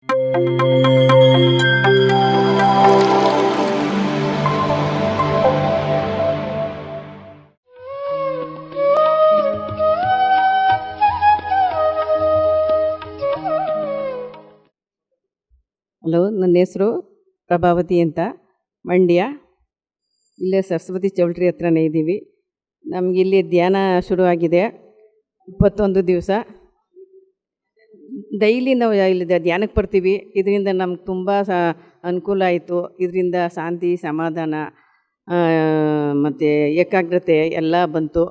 Hello, ನನ್ನ ಹೆಸರು ಪ್ರಭಾವತಿ ಅಂತ, ಮಂಡ್ಯ. ಇಲ್ಲೇ ಸರಸ್ವತಿ ಚೌಲ್ಟ್ರಿ ಹತ್ರನೇ ಇದ್ದೀವಿ. ನಮಗಿಲ್ಲಿ ಧ್ಯಾನ ಶುರುವಾಗಿದೆ 21 ದಿವಸ. ಡೈಲಿ ನಾವು ಇಲ್ಲಿ ಧ್ಯಾನಕ್ಕೆ ಬರ್ತೀವಿ. ಇದರಿಂದ ನಮ್ಗೆ ತುಂಬ ಅನುಕೂಲ ಆಯಿತು. ಇದರಿಂದ ಶಾಂತಿ, ಸಮಾಧಾನ ಮತ್ತು ಏಕಾಗ್ರತೆ ಎಲ್ಲ ಬಂತು.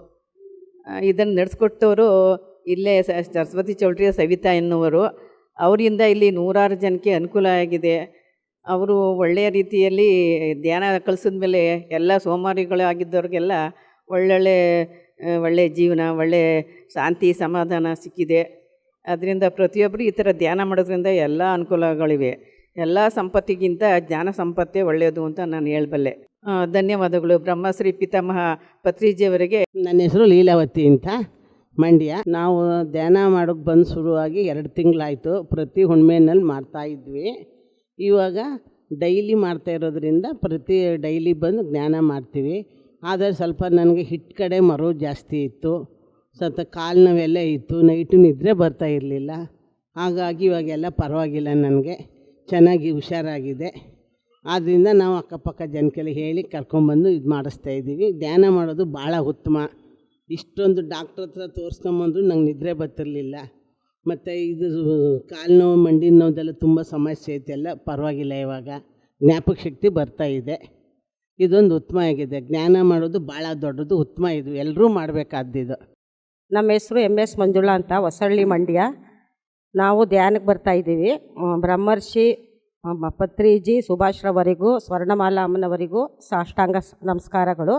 ಇದನ್ನು ನಡೆಸ್ಕೊಟ್ಟವರು ಇಲ್ಲೇ ಸರಸ್ವತಿ ಚೌಲ್ಟ್ರಿಯ ಸವಿತಾ ಎನ್ನುವರು. ಅವರಿಂದ ಇಲ್ಲಿ 100 ಜನಕ್ಕೆ ಅನುಕೂಲ ಆಗಿದೆ. ಅವರು ಒಳ್ಳೆಯ ರೀತಿಯಲ್ಲಿ ಧ್ಯಾನ ಕಲಿಸಿದ ಮೇಲೆ ಎಲ್ಲ ಸೋಮಾರಿಗಳಾಗಿದ್ದವ್ರಿಗೆಲ್ಲ ಒಳ್ಳೆಯ ಜೀವನ, ಒಳ್ಳೆಯ ಶಾಂತಿ, ಸಮಾಧಾನ ಸಿಕ್ಕಿದೆ. ಅದರಿಂದ ಪ್ರತಿಯೊಬ್ಬರು ಈ ಥರ ಧ್ಯಾನ ಮಾಡೋದ್ರಿಂದ ಎಲ್ಲ ಅನುಕೂಲಗಳಿವೆ. ಎಲ್ಲ ಸಂಪತ್ತಿಗಿಂತ ಜ್ಞಾನ ಸಂಪತ್ತೇ ಒಳ್ಳೆಯದು ಅಂತ ನಾನು ಹೇಳಬಲ್ಲೆ. ಧನ್ಯವಾದಗಳು. ಬ್ರಹ್ಮಶ್ರೀ ಪಿತಾಮಹ ಪತ್ರಿಜಿಯವರಿಗೆ. ನನ್ನ ಹೆಸರು ಲೀಲಾವತಿ ಅಂತ, ಮಂಡ್ಯ. ನಾವು ಧ್ಯಾನ ಮಾಡೋಕ್ಕೆ ಬಂದು ಶುರುವಾಗಿ 2 ತಿಂಗಳಾಯಿತು. ಪ್ರತಿ ಹುಣ್ಣಿಮೆನಲ್ಲಿ ಮಾಡ್ತಾಯಿದ್ವಿ. ಇವಾಗ ಡೈಲಿ ಮಾಡ್ತಾ ಇರೋದ್ರಿಂದ ಡೈಲಿ ಬಂದು ಜ್ಞಾನ ಮಾಡ್ತೀವಿ. ಆದರೆ ಸ್ವಲ್ಪ ನನಗೆ ಹಿಟ್ಟು ಕಡೆ ಮರು ಜಾಸ್ತಿ ಇತ್ತು, ಸ್ವಲ್ಪ ಕಾಲು ನೋವೆಲ್ಲ ಇತ್ತು, ನೈಟು ನಿದ್ರೆ ಬರ್ತಾ ಇರಲಿಲ್ಲ. ಹಾಗಾಗಿ ಇವಾಗೆಲ್ಲ ಪರವಾಗಿಲ್ಲ, ನನಗೆ ಚೆನ್ನಾಗಿ ಹುಷಾರಾಗಿದೆ. ಆದ್ದರಿಂದ ನಾವು ಅಕ್ಕಪಕ್ಕ ಜನಕ್ಕೆಲ್ಲ ಹೇಳಿ ಕರ್ಕೊಂಬಂದು ಇದು ಮಾಡಿಸ್ತಾಯಿದ್ದೀವಿ. ಧ್ಯಾನ ಮಾಡೋದು ಭಾಳ ಉತ್ತಮ. ಇಷ್ಟೊಂದು ಡಾಕ್ಟ್ರ್ ಹತ್ರ ತೋರಿಸ್ಕೊಂಬಂದ್ರು ನಂಗೆ ನಿದ್ರೆ ಬರ್ತಿರಲಿಲ್ಲ. ಮತ್ತು ಇದು ಕಾಲು ನೋವು, ಮಂಡಿ ನೋವುದೆಲ್ಲ ತುಂಬ ಸಮಸ್ಯೆ ಐತೆ, ಎಲ್ಲ ಪರವಾಗಿಲ್ಲ. ಇವಾಗ ಜ್ಞಾಪಕ ಶಕ್ತಿ ಬರ್ತಾಯಿದೆ. ಇದೊಂದು ಉತ್ತಮ ಆಗಿದೆ. ಜ್ಞಾನ ಮಾಡೋದು ಭಾಳ ದೊಡ್ಡದು, ಉತ್ತಮ. ಇದು ಎಲ್ಲರೂ ಮಾಡಬೇಕಾದ್ದು. ನಮ್ಮ ಹೆಸರು MS ಮಂಜುಳಾ ಅಂತ, ಹೊಸಳ್ಳಿ, ಮಂಡ್ಯ. ನಾವು ಧ್ಯಾನಕ್ಕೆ ಬರ್ತಾಯಿದ್ದೀವಿ. ಬ್ರಹ್ಮರ್ಷಿ ಪತ್ರಿಜಿ ಸುಭಾಷ್ರವರಿಗೂ ಸ್ವರ್ಣಮಾಲಾ ಅಮ್ಮನವರಿಗೂ ಸಾಷ್ಟಾಂಗ ನಮಸ್ಕಾರಗಳು.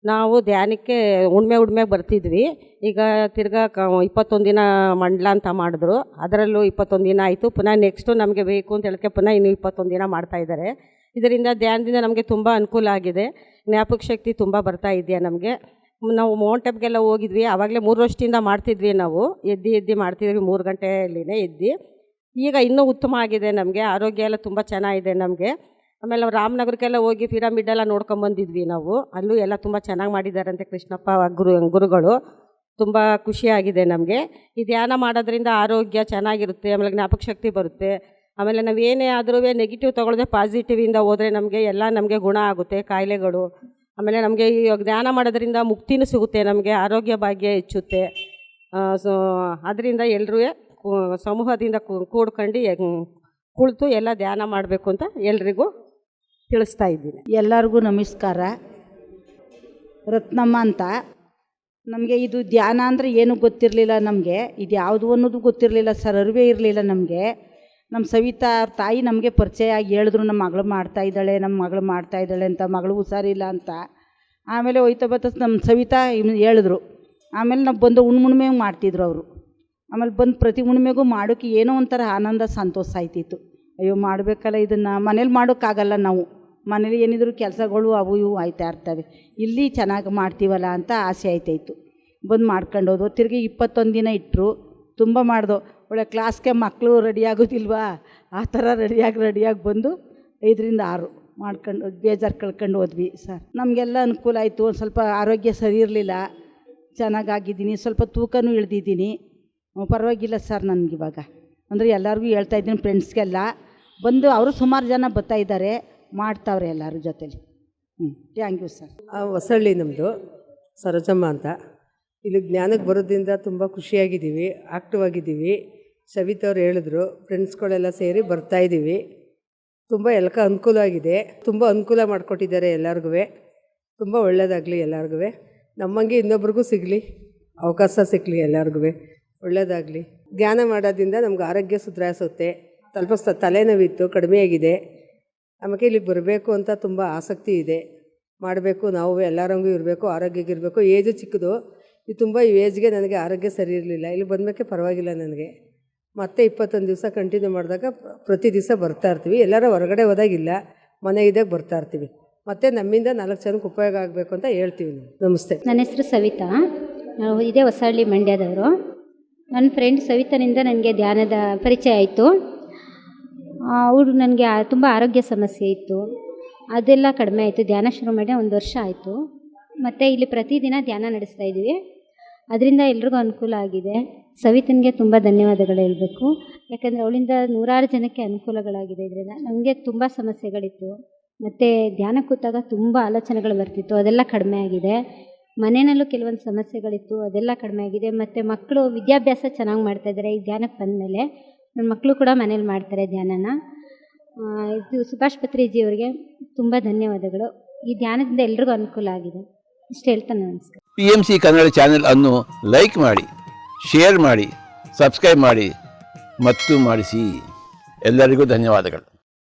ನಾವು ಧ್ಯಾನಕ್ಕೆ ಹುಣ್ಮೆಗೆ ಬರ್ತಿದ್ವಿ. ಈಗ ತಿರ್ಗಾ 21 ದಿನ ಮಂಡಲ ಅಂತ ಮಾಡಿದ್ರು. ಅದರಲ್ಲೂ 21 ದಿನ ಆಯಿತು. ಪುನಃ ನೆಕ್ಸ್ಟು ನಮಗೆ ಬೇಕು ಅಂತ ಹೇಳೋಕ್ಕೆ ಪುನಃ ಇನ್ನೂ 21 ದಿನ ಮಾಡ್ತಾಯಿದ್ದಾರೆ. ಇದರಿಂದ ಧ್ಯಾನದಿಂದ ನಮಗೆ ತುಂಬ ಅನುಕೂಲ ಆಗಿದೆ. ಜ್ಞಾಪಕ ಶಕ್ತಿ ತುಂಬ ಬರ್ತಾ ಇದೆಯಾ ನಮಗೆ. ನಾವು ಮೌಂಟೆಬ್ಗೆಲ್ಲ ಹೋಗಿದ್ವಿ. ಆವಾಗಲೇ 3 ವರ್ಷದಿಂದ ಮಾಡ್ತಿದ್ವಿ. ನಾವು ಎದ್ದು ಮಾಡ್ತಿದ್ವಿ, 3 ಗಂಟೆಯಲ್ಲಿನೇ ಎದ್ದು. ಈಗ ಇನ್ನೂ ಉತ್ತಮ ಆಗಿದೆ. ನಮಗೆ ಆರೋಗ್ಯ ಎಲ್ಲ ತುಂಬ ಚೆನ್ನಾಗಿದೆ ನಮಗೆ. ಆಮೇಲೆ ರಾಮನಗರಕ್ಕೆಲ್ಲ ಹೋಗಿ ಪಿರಮಿಡೆಲ್ಲ ನೋಡ್ಕೊಂಬಂದಿದ್ವಿ ನಾವು. ಅಲ್ಲೂ ಎಲ್ಲ ತುಂಬ ಚೆನ್ನಾಗಿ ಮಾಡಿದ್ದಾರಂತೆ ಕೃಷ್ಣಪ್ಪ ಗುರುಗಳು. ತುಂಬ ಖುಷಿಯಾಗಿದೆ ನಮಗೆ. ಈ ಧ್ಯಾನ ಮಾಡೋದ್ರಿಂದ ಆರೋಗ್ಯ ಚೆನ್ನಾಗಿರುತ್ತೆ, ಆಮೇಲೆ ಜ್ಞಾಪಕ ಶಕ್ತಿ ಬರುತ್ತೆ. ಆಮೇಲೆ ನಾವು ಏನೇ ಆದರೂ ನೆಗೆಟಿವ್ ತೊಗೊಳ್ಳದೆ ಪಾಸಿಟಿವಿಂದ ಹೋದರೆ ನಮಗೆ ಗುಣ ಆಗುತ್ತೆ ಕಾಯಿಲೆಗಳು. ಆಮೇಲೆ ನಮಗೆ ಈ ಧ್ಯಾನ ಮಾಡೋದ್ರಿಂದ ಮುಕ್ತಿನೂ ಸಿಗುತ್ತೆ, ನಮಗೆ ಆರೋಗ್ಯ ಭಾಗ್ಯ ಹೆಚ್ಚುತ್ತೆ. ಸೊ ಅದರಿಂದ ಎಲ್ಲರೂ ಸಮೂಹದಿಂದ ಕೂಡ್ಕೊಂಡು ಕುಳಿತು ಎಲ್ಲ ಧ್ಯಾನ ಮಾಡಬೇಕು ಅಂತ ಎಲ್ರಿಗೂ ತಿಳಿಸ್ತಾ ಇದ್ದೀನಿ. ಎಲ್ಲರಿಗೂ ನಮಸ್ಕಾರ. ರತ್ನಮ್ಮ ಅಂತ. ನಮಗೆ ಇದು ಧ್ಯಾನ ಅಂದರೆ ಏನೂ ಗೊತ್ತಿರಲಿಲ್ಲ ನಮಗೆ. ಇದು ಯಾವುದು ಅನ್ನೋದು ಗೊತ್ತಿರಲಿಲ್ಲ ಸರ್, ಅರಿವೇ ಇರಲಿಲ್ಲ ನಮಗೆ. ನಮ್ಮ ಸವಿತಾ ಅವ್ರ ತಾಯಿ ನಮಗೆ ಪರಿಚಯ ಆಗಿ ಹೇಳಿದ್ರು, ನಮ್ಮ ಮಗಳು ಮಾಡ್ತಾಯಿದ್ದಾಳೆ ಅಂತ. ಮಗಳು ಹುಷಾರಿಲ್ಲ ಅಂತ. ಆಮೇಲೆ ಹೋಯ್ತಾ ಬತ್ತ ನಮ್ಮ ಸವಿತಾ ಹೇಳಿದ್ರು. ಆಮೇಲೆ ನಾವು ಬಂದು ಹುಣ್ಣಿಮೆಗೆ ಮಾಡ್ತಿದ್ರು ಅವರು. ಆಮೇಲೆ ಬಂದು ಪ್ರತಿ ಹುಣ್ಣಿಮೆಗೂ ಮಾಡೋಕ್ಕೆ ಏನೋ ಒಂಥರ ಆನಂದ, ಸಂತೋಷ ಆಯ್ತಿತ್ತು. ಅಯ್ಯೋ ಮಾಡಬೇಕಲ್ಲ ಇದನ್ನು. ಮನೇಲಿ ಮಾಡೋಕ್ಕಾಗಲ್ಲ, ನಾವು ಮನೇಲಿ ಏನಿದ್ರು ಕೆಲಸಗಳು ಅವು ಇವು ಆಯ್ತಾ ಇರ್ತವೆ. ಇಲ್ಲಿ ಚೆನ್ನಾಗಿ ಮಾಡ್ತೀವಲ್ಲ ಅಂತ ಆಸೆ ಆಯ್ತಾಯಿತ್ತು. ಬಂದು ಮಾಡ್ಕೊಂಡು ಹೋದೋ. ತಿರುಗಿ 21 ದಿನ ಇಟ್ಟರು. ತುಂಬ ಮಾಡ್ದೋ. ಒಳ್ಳೆ ಕ್ಲಾಸ್ಗೆ ಮಕ್ಕಳು ರೆಡಿ ಆಗೋದಿಲ್ವಾ, ಆ ಥರ ರೆಡಿಯಾಗಿ ಬಂದು 5ರಿಂದ 6 ಮಾಡ್ಕೊಂಡು ಬೇಜಾರು ಕಳ್ಕೊಂಡು ಹೋದ್ವಿ ಸರ್. ನಮಗೆಲ್ಲ ಅನುಕೂಲ ಆಯಿತು. ಒಂದು ಸ್ವಲ್ಪ ಆರೋಗ್ಯ ಸರಿ ಇರಲಿಲ್ಲ, ಚೆನ್ನಾಗಾಗಿದ್ದೀನಿ. ಸ್ವಲ್ಪ ತೂಕನೂ ಇಳಿದಿದ್ದೀನಿ. ಪರವಾಗಿಲ್ಲ ಸರ್ ನನಗಿವಾಗ. ಅಂದರೆ ಎಲ್ಲರಿಗೂ ಹೇಳ್ತಾಯಿದ್ದೀನಿ, ಫ್ರೆಂಡ್ಸ್ಗೆಲ್ಲ ಬಂದು ಅವರು ಸುಮಾರು ಜನ ಬರ್ತಾಯಿದ್ದಾರೆ, ಮಾಡ್ತಾವ್ರೆ ಎಲ್ಲರ ಜೊತೆಲಿ. Thank you sir. ಹೊಸಳ್ಳಿ ನಮ್ಮದು, ಸರೋಜಮ್ಮ ಅಂತ. ಇಲ್ಲಿ ಜ್ಞಾನಕ್ಕೆ ಬರೋದ್ರಿಂದ ತುಂಬ ಖುಷಿಯಾಗಿದ್ದೀವಿ, ಆಕ್ಟಿವ್ ಆಗಿದ್ದೀವಿ. ಸವಿತವ್ರು ಹೇಳಿದ್ರು, ಫ್ರೆಂಡ್ಸ್ಗಳೆಲ್ಲ ಸೇರಿ ಬರ್ತಾಯಿದ್ದೀವಿ. ತುಂಬ ಎಲ್ಲಕ ಅನುಕೂಲ ಆಗಿದೆ, ತುಂಬ ಅನುಕೂಲ ಮಾಡಿಕೊಟ್ಟಿದ್ದಾರೆ ಎಲ್ಲರಿಗೂ. ತುಂಬ ಒಳ್ಳೆಯದಾಗಲಿ ಎಲ್ಲರಿಗೂ. ನಮ್ಮಂಗೆ ಇನ್ನೊಬ್ರಿಗೂ ಸಿಗಲಿ, ಅವಕಾಶ ಸಿಗಲಿ ಎಲ್ಲರಿಗೂ, ಒಳ್ಳೆಯದಾಗಲಿ. ಧ್ಯಾನ ಮಾಡೋದ್ರಿಂದ ನಮ್ಗೆ ಆರೋಗ್ಯ ಸುಧಾರಿಸುತ್ತೆ. ಸ್ವಲ್ಪ ತಲೆನೋವಿತ್ತು, ಕಡಿಮೆಯಾಗಿದೆ. ಆಮೇಲೆ ಇಲ್ಲಿಗೆ ಬರಬೇಕು ಅಂತ ತುಂಬ ಆಸಕ್ತಿ ಇದೆ. ಮಾಡಬೇಕು, ನಾವು ಎಲ್ಲರಂಗೂ ಇರಬೇಕು, ಆರೋಗ್ಯಗಿರಬೇಕು. ಏಜು ಚಿಕ್ಕದು, ಇದು ತುಂಬ ಏಜ್ಗೆ ನನಗೆ ಆರೋಗ್ಯ ಸರಿ ಇರಲಿಲ್ಲ. ಇಲ್ಲಿ ಬಂದಮೇಲೆ ಪರವಾಗಿಲ್ಲ ನನಗೆ. ಮತ್ತೆ 21 ದಿವಸ ಕಂಟಿನ್ಯೂ ಮಾಡಿದಾಗ ಪ್ರತಿ ದಿವಸ ಬರ್ತಾಯಿರ್ತೀವಿ. ಎಲ್ಲರೂ ಹೊರಗಡೆ ಹೋದಾಗಿಲ್ಲ, ಮನೆಗಿದ್ದಾಗ ಬರ್ತಾಯಿರ್ತೀವಿ. ಮತ್ತು ನಮ್ಮಿಂದ 4 ಜನಕ್ಕೆ ಉಪಯೋಗ ಆಗಬೇಕು ಅಂತ ಹೇಳ್ತೀವಿ ನಾವು. ನಮಸ್ತೆ. ನನ್ನ ಹೆಸರು ಸವಿತಾ, ನಾವು ಇದೇ ಹೊಸಹಳ್ಳಿ, ಮಂಡ್ಯದವರು. ನನ್ನ ಫ್ರೆಂಡ್ ಸವಿತಾನಿಂದ ನನಗೆ ಧ್ಯಾನದ ಪರಿಚಯ ಆಯಿತು. ಅವರು ನನಗೆ ತುಂಬ ಆರೋಗ್ಯ ಸಮಸ್ಯೆ ಇತ್ತು, ಅದೆಲ್ಲ ಕಡಿಮೆ ಆಯಿತು. ಧ್ಯಾನ ಶುರು ಮಾಡಿ 1 ವರ್ಷ ಆಯಿತು. ಮತ್ತು ಇಲ್ಲಿ ಪ್ರತಿದಿನ ಧ್ಯಾನ ನಡೆಸ್ತಾ ಇದ್ದೀವಿ. ಅದರಿಂದ ಎಲ್ರಿಗೂ ಅನುಕೂಲ ಆಗಿದೆ. ಸವಿತನಿಗೆ ತುಂಬ ಧನ್ಯವಾದಗಳು ಹೇಳಬೇಕು. ಯಾಕಂದರೆ ಅವಳಿಂದ ನೂರಾರು ಜನಕ್ಕೆ ಅನುಕೂಲಗಳಾಗಿದೆ. ಇದರಿಂದ ನನಗೆ ತುಂಬ ಸಮಸ್ಯೆಗಳಿತ್ತು. ಮತ್ತು ಧ್ಯಾನ ಕೂತಾಗ ತುಂಬ ಆಲೋಚನೆಗಳು ಬರ್ತಿತ್ತು, ಅದೆಲ್ಲ ಕಡಿಮೆ ಆಗಿದೆ. ಮನೆಯಲ್ಲೂ ಕೆಲವೊಂದು ಸಮಸ್ಯೆಗಳಿತ್ತು, ಅದೆಲ್ಲ ಕಡಿಮೆ ಆಗಿದೆ. ಮತ್ತು ಮಕ್ಕಳು ವಿದ್ಯಾಭ್ಯಾಸ ಚೆನ್ನಾಗಿ ಮಾಡ್ತಾಯಿದ್ದಾರೆ ಈ ಧ್ಯಾನಕ್ಕೆ ಬಂದಮೇಲೆ. ನನ್ನ ಮಕ್ಕಳು ಕೂಡ ಮನೇಲಿ ಮಾಡ್ತಾರೆ ಧ್ಯಾನನ. ಇದು ಸುಭಾಷ್ ಪತ್ರಿಜಿಯವರಿಗೆ ತುಂಬ ಧನ್ಯವಾದಗಳು. ಈ ಧ್ಯಾನದಿಂದ ಎಲ್ರಿಗೂ ಅನುಕೂಲ ಆಗಿದೆ. ಇಷ್ಟು ಹೇಳ್ತಾನೆ, ನಮಸ್ಕಾರ. PMC ಕನ್ನಡ ಚಾನೆಲ್ ಅನ್ನು ಲೈಕ್ ಮಾಡಿ, ಶೇರ್ ಮಾಡಿ, ಸಬ್ಸ್ಕ್ರೈಬ್ ಮಾಡಿ ಮತ್ತು ಮಾಡಿಸಿ. ಎಲ್ಲರಿಗೂ ಧನ್ಯವಾದಗಳು.